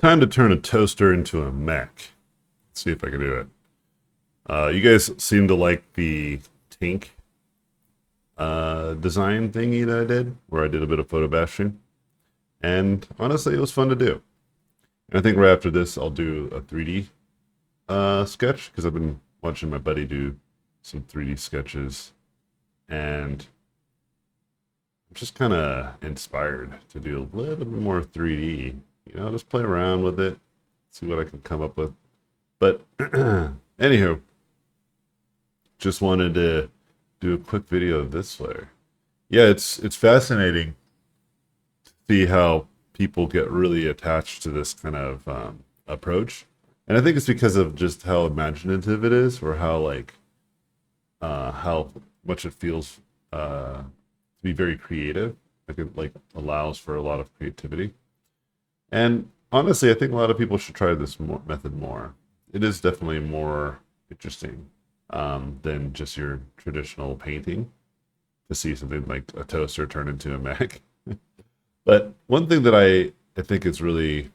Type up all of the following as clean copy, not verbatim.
Time to turn a toaster into a mech. Let's see if I can do it. You guys seem to like the tank design thingy that I did, where I did a bit of photo bashing. And honestly, it was fun to do. And I think right after this, I'll do a 3D sketch, because I've been watching my buddy do some 3D sketches. And I'm just kind of inspired to do a little bit more 3D. You know, just play around with it, see what I can come up with. But anywho, just wanted to do a quick video of this flare. Yeah, it's fascinating to see how people get really attached to this kind of approach, and I think it's because of just how imaginative it is, or how much it feels to be very creative. Like it allows for a lot of creativity. And honestly, I think a lot of people should try this method more. It is definitely more interesting than just your traditional painting, to see something like a toaster turn into a mech. But one thing that I think is really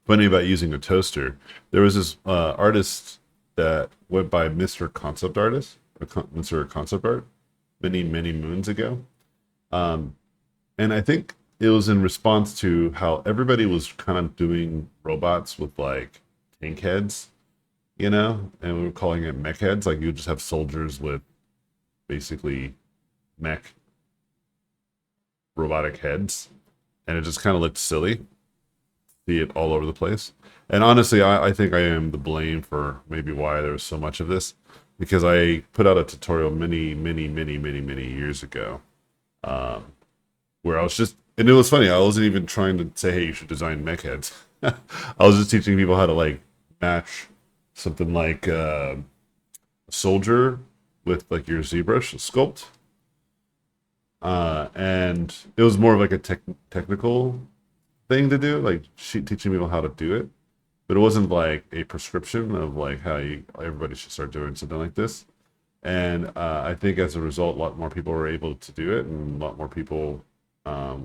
funny about using a toaster, there was this artist that went by Mr. Concept Artist, or Mr. Concept Art, many moons ago. And I think it was in response to how everybody was kind of doing robots with like tank heads, you know, and we were calling it mech heads. Like you just have soldiers with basically mech robotic heads, and it just kind of looked silly. See it all over the place. And honestly, I think I am the blame for maybe why there's so much of this, because I put out a tutorial many years ago, where I was just, and it was funny, I wasn't even trying to say, hey, you should design mech heads. I was just teaching people how to like match something like a soldier with like your ZBrush sculpt. And it was more of like a technical thing to do, like teaching people how to do it. But it wasn't like a prescription of like how everybody should start doing something like this. And I think as a result, a lot more people were able to do it, and a lot more people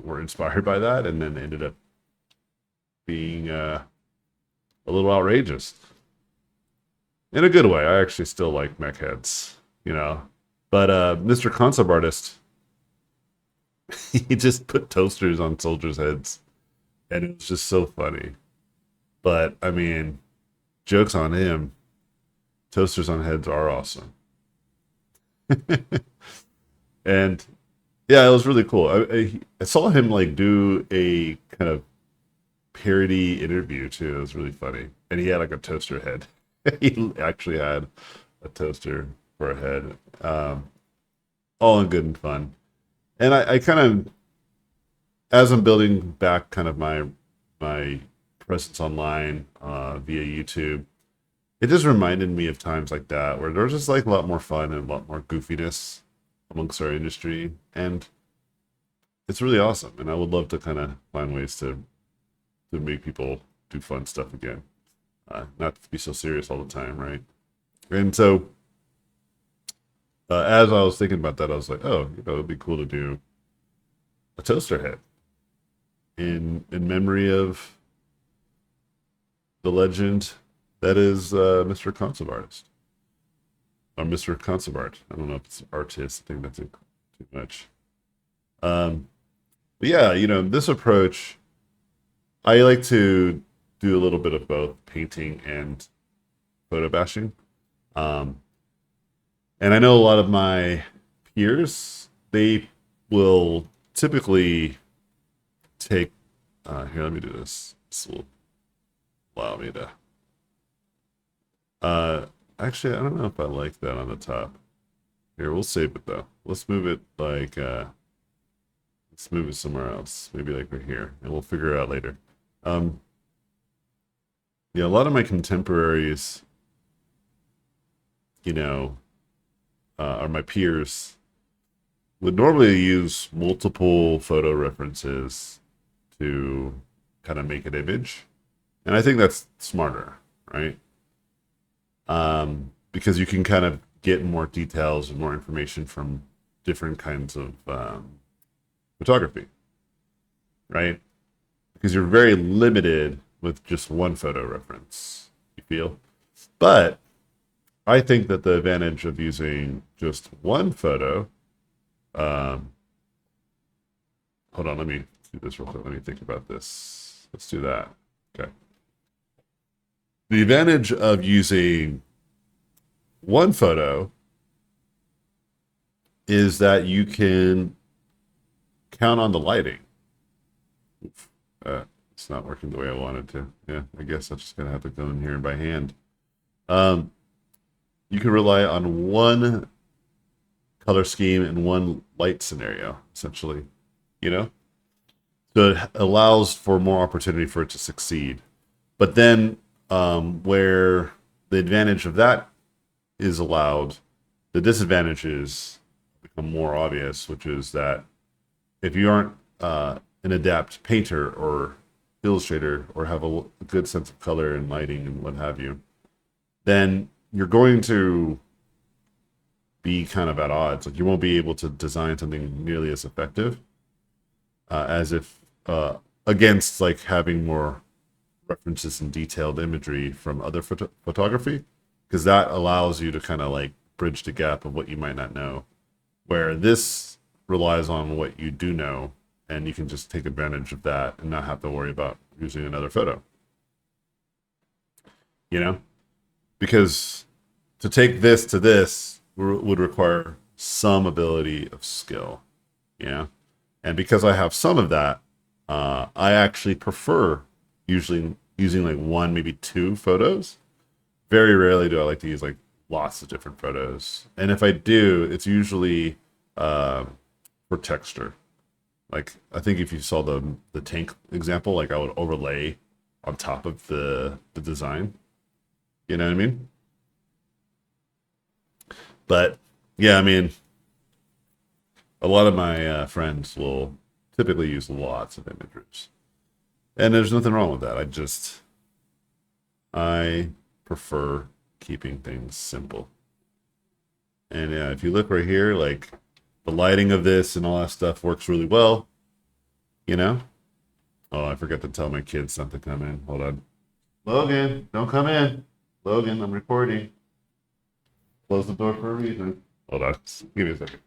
were inspired by that, and then ended up being a little outrageous in a good way. I actually still like mech heads, you know. But Mr. Concept Artist, he just put toasters on soldiers' heads, and it was just so funny. But I mean, jokes on him. Toasters on heads are awesome. And yeah, it was really cool. I saw him like do a kind of parody interview too. It was really funny, and he had like a toaster head. He actually had a toaster for a head. All in good and fun. And I kind of, as I'm building back kind of my presence online via YouTube, it just reminded me of times like that where there's just like a lot more fun and a lot more goofiness amongst our industry, and it's really awesome. And I would love to kind of find ways to make people do fun stuff again, not to be so serious all the time, right? And so as I was thinking about that, I was like, oh, you know, it'd be cool to do a toaster head in memory of the legend that is Mr. Concept Artist, or Mr. Concept Art. I don't know if it's artist. I think that's too much. But yeah, you know, this approach, I like to do a little bit of both painting and photo bashing. And I know a lot of my peers, they will typically take, here, let me do this. This will allow me to, actually, I don't know if I like that on the top. Here, we'll save it though. Let's move it like, let's move it somewhere else. Maybe like right here, and we'll figure it out later. Yeah, a lot of my contemporaries, you know, or my peers, would normally use multiple photo references to kind of make an image. And I think that's smarter, right? Because you can kind of get more details and more information from different kinds of photography, right? because you're very limited with just one photo reference, you feel? But I think that the advantage of using just one photo, um, hold on, let me do this real quick. Let me think about this. Let's do that. Okay. The advantage of using one photo is that you can count on the lighting. It's not working the way I wanted to. Yeah, I guess I'm just gonna have to go in here by hand. Um, you can rely on one color scheme and one light scenario, essentially. You know, so it allows for more opportunity for it to succeed. But then, where the advantage of that is allowed, the disadvantages become more obvious, which is that if you aren't an adept painter or illustrator or have a good sense of color and lighting and what have you, then you're going to be kind of at odds. Like you won't be able to design something nearly as effective as if against like having more references and detailed imagery from other photography, because that allows you to kind of like bridge the gap of what you might not know, where this relies on what you do know, and you can just take advantage of that and not have to worry about using another photo. You know, because to take this to this would require some ability of skill. You know, and because I have some of that, I actually prefer usually using like one, maybe two photos. Very rarely do I like to use like lots of different photos. And if I do, it's usually for texture. Like I think if you saw the tank example, like I would overlay on top of the design. You know what I mean? But yeah, I mean, a lot of my friends will typically use lots of images, and there's nothing wrong with that. I prefer keeping things simple. And yeah, if you look right here, like the lighting of this and all that stuff works really well, you know? Oh, I forgot to tell my kids not to come in. Hold on. Logan, don't come in. Logan, I'm recording. Close the door for a reason. Hold on. Give me a second.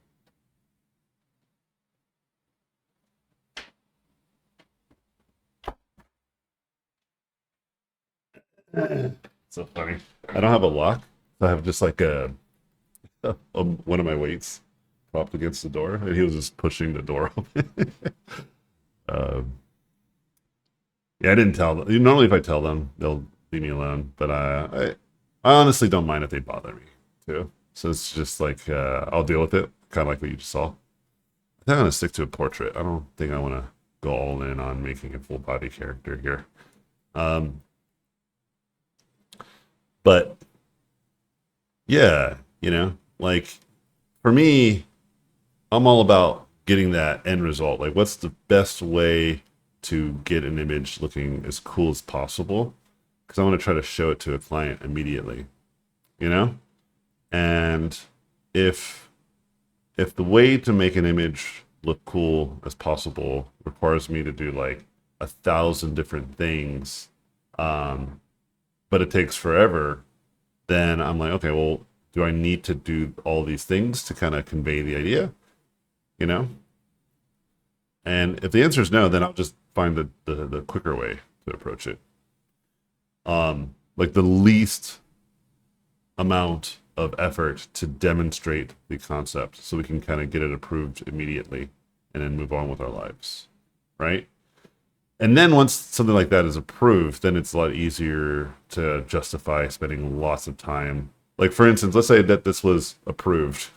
So funny. I don't have a lock. I have just like one of my weights propped against the door, and he was just pushing the door open. um, yeah, I didn't tell them. Normally, if I tell them, they'll leave me alone. But I honestly don't mind if they bother me too. So it's just like I'll deal with it, kind of like what you just saw. I think I'm gonna stick to a portrait. I don't think I want to go all in on making a full body character here. Um, but yeah, like for me, I'm all about getting that end result. Like, what's the best way to get an image looking as cool as possible? Because I want to try to show it to a client immediately, you know? And if the way to make an image look cool as possible requires me to do like 1,000 different things, but it takes forever, then I'm like, okay, well, do I need to do all these things to kind of convey the idea? You know? And if the answer is no, then I'll just find the quicker way to approach it. Like the least amount of effort to demonstrate the concept so we can kind of get it approved immediately and then move on with our lives. Right? And then once something like that is approved, then it's a lot easier to justify spending lots of time. Like for instance, let's say that this was approved.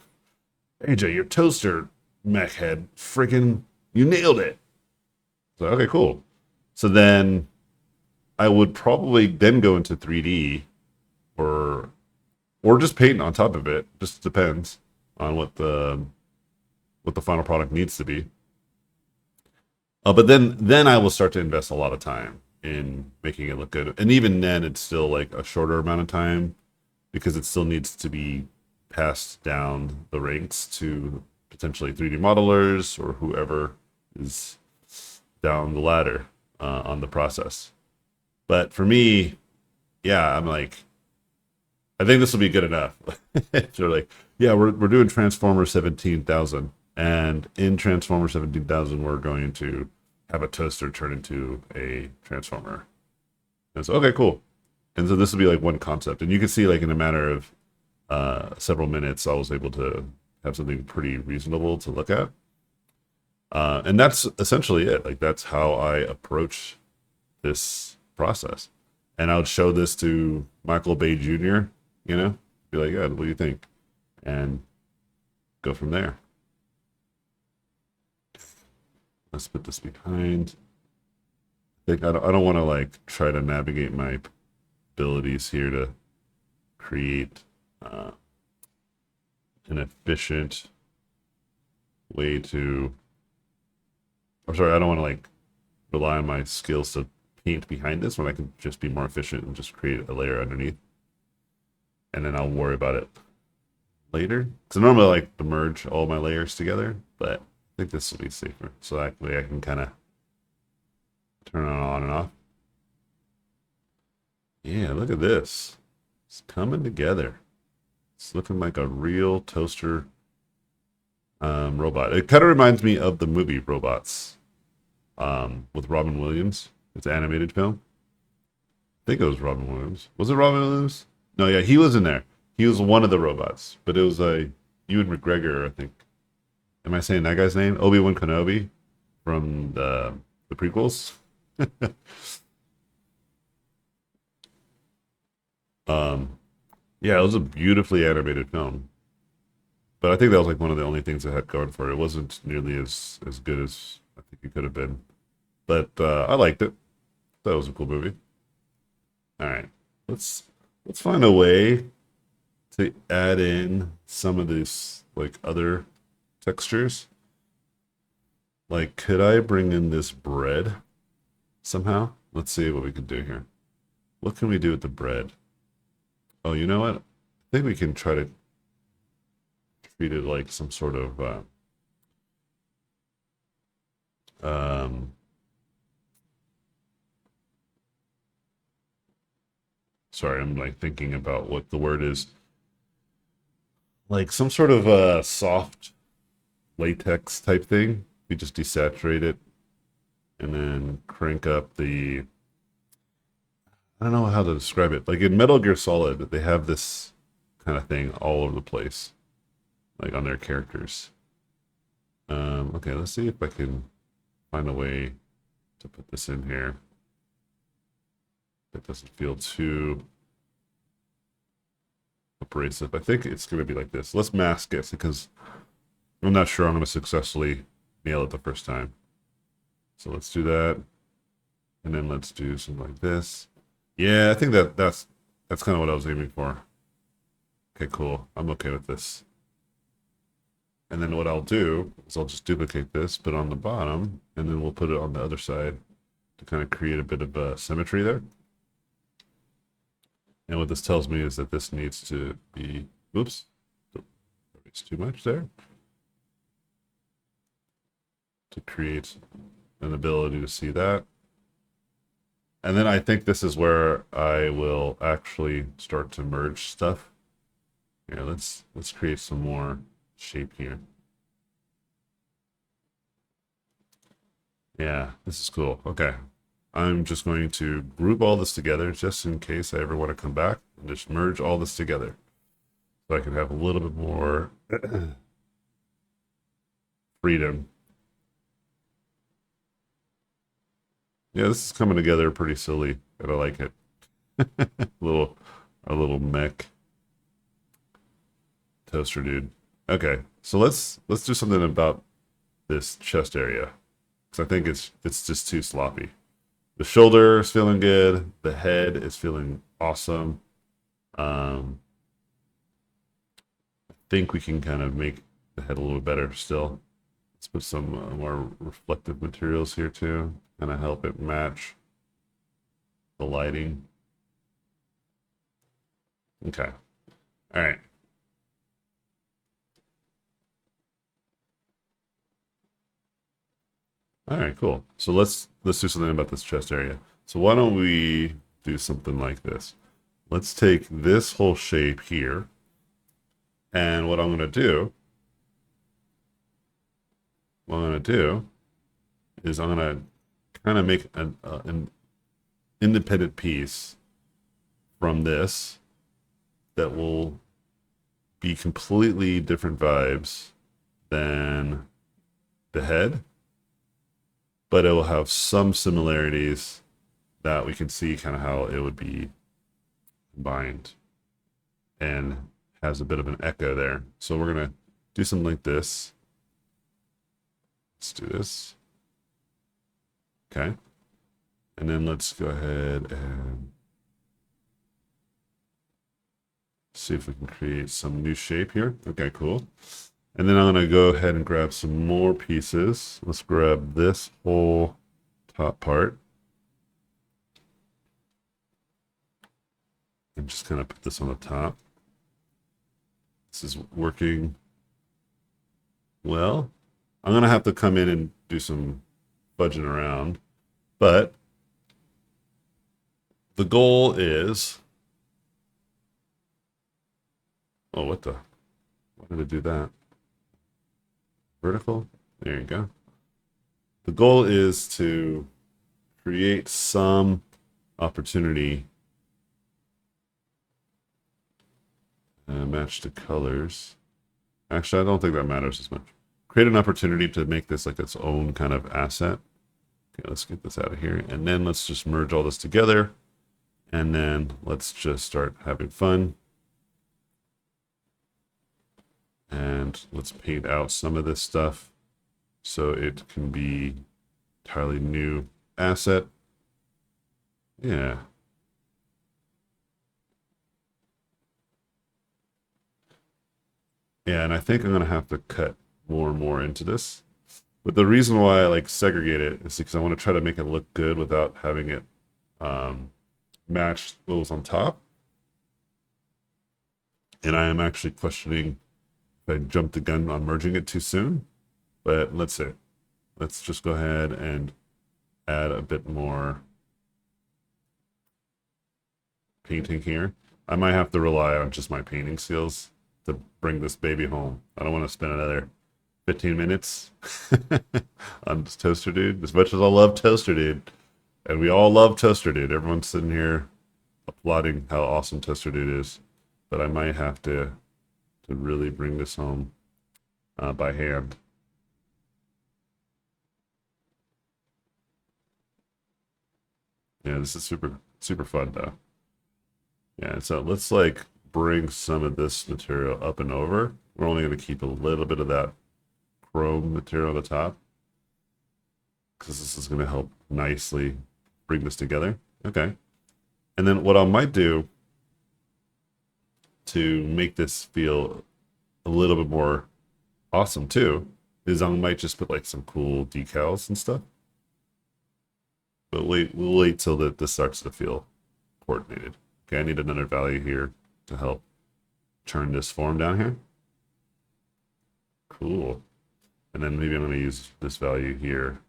AJ, your toaster mech head, freaking, you nailed it. So okay, cool. So then I would probably then go into 3D or just paint on top of it. Just depends on what the final product needs to be. But then I will start to invest a lot of time in making it look good. And even then, it's still like a shorter amount of time because it still needs to be passed down the ranks to potentially 3D modelers or whoever is down the ladder. on the process. But for me, yeah, I'm like, I think this will be good enough. So like, yeah, we're doing Transformer 17,000, and in Transformer 17,000, we're going to have a toaster turn into a transformer. And so, okay, cool. And so this will be like one concept, and you can see like in a matter of several minutes, I was able to have something pretty reasonable to look at. And that's essentially it. Like that's how I approach this process. And I would show this to Michael Bay Jr., be like, yeah, what do you think? And go from there. Let's put this behind. I think I don't want to like try to navigate my abilities here to create an efficient way to, or sorry, I don't want to like rely on my skills to paint behind this when I can just be more efficient and just create a layer underneath. And then I'll worry about it later. So normally I like to merge all my layers together, but I think this will be safer. So that way I can kind of turn it on and off. Yeah, look at this. It's coming together. It's looking like a real toaster robot. It kind of reminds me of the movie Robots with Robin Williams. It's an animated film. I think it was Robin Williams. Was it Robin Williams? No, yeah, he was in there. He was one of the robots, but it was Ewan McGregor, I think. Am I saying that guy's name? Obi-Wan Kenobi from the prequels. Yeah, it was a beautifully animated film, but I think that was like one of the only things it had going for it. It wasn't nearly as good as I think it could have been, but I liked it. That was a cool movie. All right, let's find a way to add in some of these like other textures. Like, could I bring in this bread somehow? Let's see what we can do here. What can we do with the bread? Oh, you know what? I think we can try to treat it like some sort of um, sorry, I'm like thinking about what the word is. Like some sort of soft latex type thing. We just desaturate it and then crank up the, I don't know how to describe it. Like in Metal Gear Solid, they have this kind of thing all over the place, like on their characters. Okay, let's see if I can find a way to put this in here. It doesn't feel too abrasive. I think it's going to be like this. Let's mask it because I'm not sure I'm going to successfully nail it the first time. So let's do that. And then let's do something like this. Yeah, I think that's kind of what I was aiming for. Okay, cool. I'm okay with this. And then what I'll do is I'll just duplicate this, put it on the bottom, and then we'll put it on the other side to kind of create a bit of symmetry there. And what this tells me is that this needs to be, oops, it's too much there. To create an ability to see that. And then I think this is where I will actually start to merge stuff. Yeah, let's create some more shape here. Yeah, this is cool. Okay. I'm just going to group all this together just in case I ever want to come back and just merge all this together. So I can have a little bit more freedom. Yeah, this is coming together pretty silly, but I like it. A little mech toaster dude. Okay, so let's do something about this chest area because I think it's just too sloppy. The shoulder is feeling good. The head is feeling awesome. I think we can kind of make the head a little better still. Let's put some more reflective materials here too, kind of help it match the lighting. Okay. All right. All right, cool. So let's do something about this chest area. So why don't we do something like this? Let's take this whole shape here, and what I'm gonna do is I'm gonna kind of make an independent piece from this that will be completely different vibes than the head, but it will have some similarities that we can see kind of how it would be combined and has a bit of an echo there. So we're going to do something like this. Let's do this. Okay. And then let's go ahead and see if we can create some new shape here. Okay, cool. And then I'm going to go ahead and grab some more pieces. Let's grab this whole top part and just kind of put this on the top. This is working well. I'm going to have to come in and do some fudging around, but the goal is, oh, why did it do that? Vertical, there you go. The goal is to create some opportunity and match the colors. Actually, I don't think that matters as much. Create an opportunity to make this like its own kind of asset. Okay, let's get this out of here. And then let's just merge all this together. And then let's just start having fun. And let's paint out some of this stuff so it can be entirely new asset. Yeah. Yeah, and I think I'm going to have to cut more and more into this. But the reason why I like segregate it is because I want to try to make it look good without having it match what was on top. And I am actually questioning if I jumped the gun on merging it too soon. But let's see. Let's just go ahead and add a bit more painting here. I might have to rely on just my painting skills to bring this baby home. I don't want to spend another 15 minutes on this Toaster Dude. As much as I love Toaster Dude, and we all love Toaster Dude, everyone's sitting here applauding how awesome Toaster Dude is. But I might have to really bring this home by hand. Yeah, this is super fun though. Yeah, so let's like bring some of this material up and over. We're only going to keep a little bit of that chrome material on the top because this is going to help nicely bring this together. Okay. And then what I might do to make this feel a little bit more awesome too is I might just put like some cool decals and stuff. But we'll wait till this starts to feel coordinated. Okay, I need another value here to help turn this form down here. Cool. And then maybe I'm going to use this value here.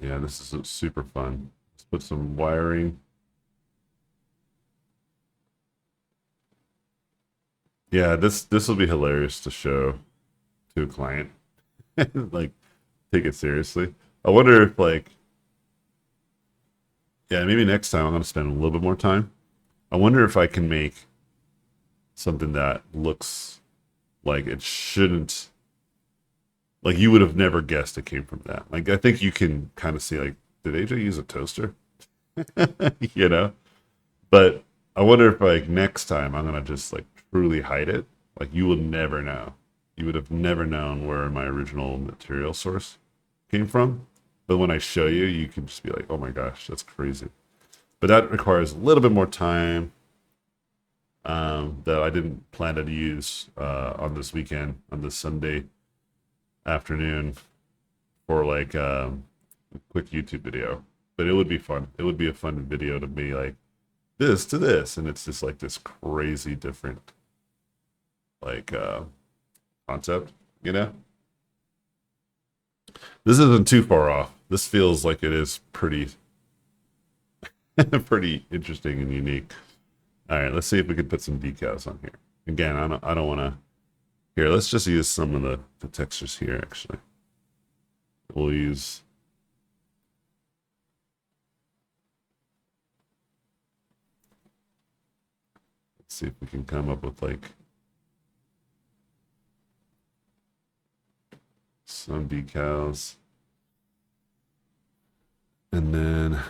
Yeah, this is super fun. Let's put some wiring. Yeah, this will be hilarious to show to a client. Like, take it seriously. I wonder if like, yeah, maybe next time I'm going to spend a little bit more time. I wonder if I can make something that looks like it shouldn't, like you would have never guessed it came from that. Like I think you can kind of see like, did AJ use a toaster? You know? But I wonder if like next time I'm gonna just like truly hide it. Like you will never know. You would have never known where my original material source came from. But when I show you, you can just be like, oh my gosh, that's crazy. But that requires a little bit more time that I didn't plan to use on this weekend, on this Sunday afternoon for like a quick YouTube video. But it would be fun. It would be a fun video to be like this to this. And it's just like this crazy different like concept, you know? This isn't too far off. This feels like it is pretty pretty interesting and unique. All right, let's see if we can put some decals on here. Again, I don't want to. Here, let's just use some of the textures here. Actually, we'll use. Let's see if we can come up with like some decals, and then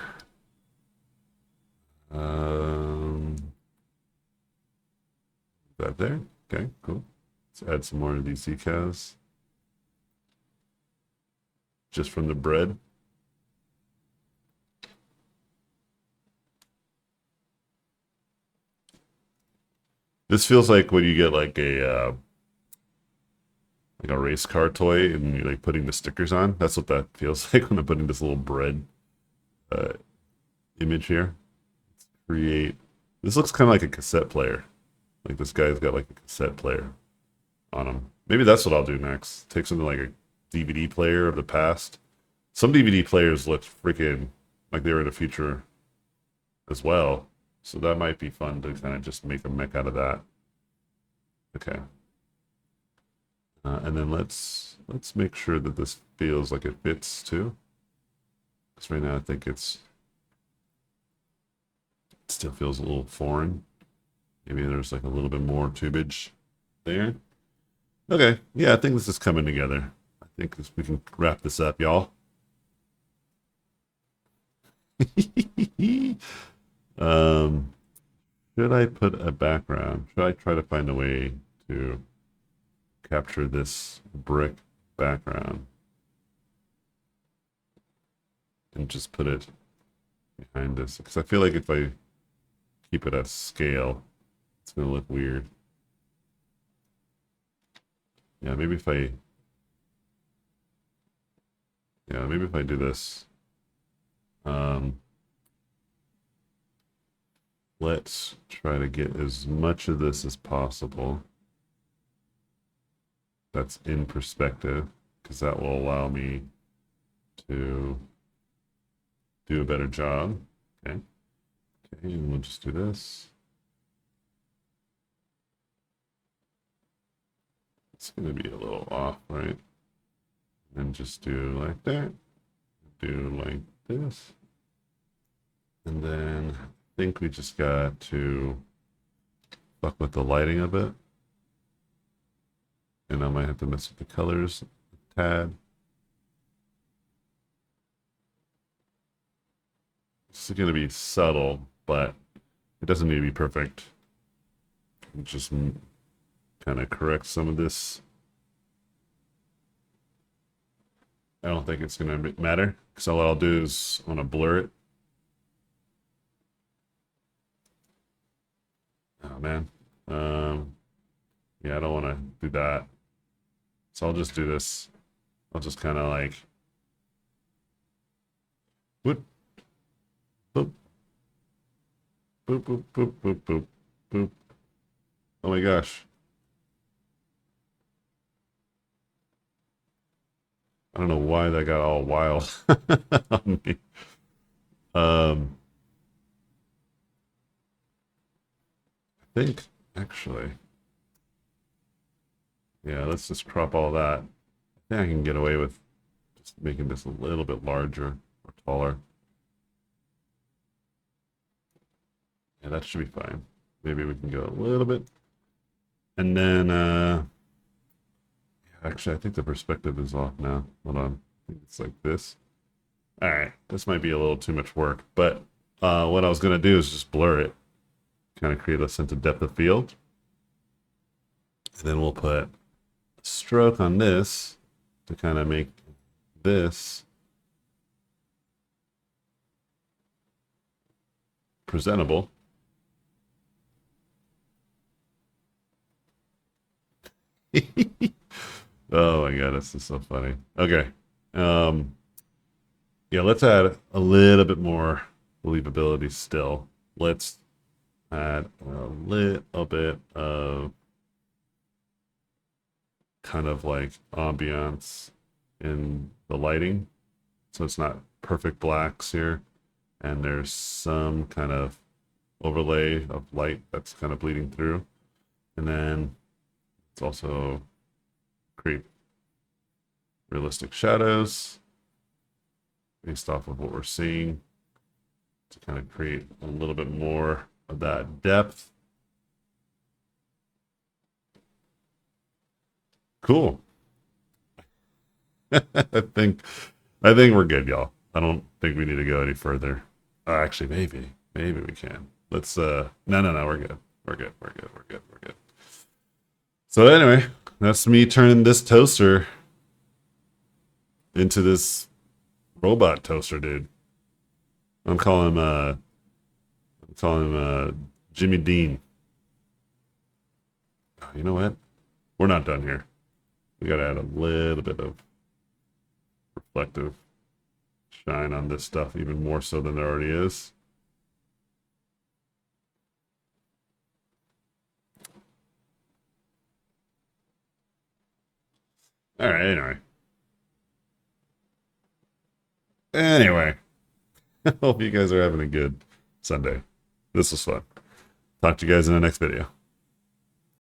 that there. Okay, cool. Let's add some more of these decals just from the bread. This feels like when you get like a race car toy and you're like putting the stickers on. That's what that feels like when I'm putting this little bread uh, image here. Let's create. This looks kind of like a cassette player. Like this guy's got like a cassette player on him. Maybe that's what I'll do next. Take something like a DVD player of the past. Some DVD players look freaking like they were in the future as well. So that might be fun to kind of just make a mech out of that. Okay. And then let's make sure that this feels like it fits too. Because right now I think it still feels a little foreign. Maybe there's like a little bit more tubage there. Okay, yeah, I think this is coming together. I think we can wrap this up, y'all. Should I put a background? Should I try to find a way to capture this brick background and just put it behind this? Because I feel like if I keep it at scale, it's gonna look weird. Yeah, maybe if I do this. Let's try to get as much of this as possible that's in perspective, because that will allow me to do a better job. Okay. Okay, and we'll just do this. It's going to be a little off, right? And just do like that. Do like this. And then I think we just got to fuck with the lighting a bit. And I might have to mess with the colors a tad. This is going to be subtle, but it doesn't need to be perfect. Just kind of correct some of this. I don't think it's going to matter, because all I'll do is want to blur it. Oh man. Yeah, I don't want to do that. So I'll just do this. I'll just kind of like whoop, boop, boop, boop, boop, boop, boop, boop. Oh my gosh. I don't know why that got all wild on me. I think actually, yeah, let's just crop all that. I think I can get away with just making this a little bit larger or taller. Yeah, that should be fine. Maybe we can go a little bit. And then, actually, I think the perspective is off now. Hold on. I think it's like this. All right, this might be a little too much work, but what I was going to do is just blur it, kind of create a sense of depth of field. And then we'll put a stroke on this to kind of make this presentable. Oh my god, this is so funny. Okay. Yeah, let's add a little bit more believability still. Let's add a little bit of kind of like ambiance in the lighting. So it's not perfect blacks here. And there's some kind of overlay of light that's kind of bleeding through. And then it's also create realistic shadows based off of what we're seeing to kind of create a little bit more of that depth. Cool. I think we're good, y'all. I don't think we need to go any further. Actually, maybe we can. Let's no, we're good. We're good. We're good. So anyway, that's me turning this toaster into this robot toaster, dude. I'm calling him Jimmy Dean. You know what? We're not done here. We gotta add a little bit of reflective shine on this stuff, even more so than there already is. All right, anyway. Hope you guys are having a good Sunday. This was fun. Talk to you guys in the next video.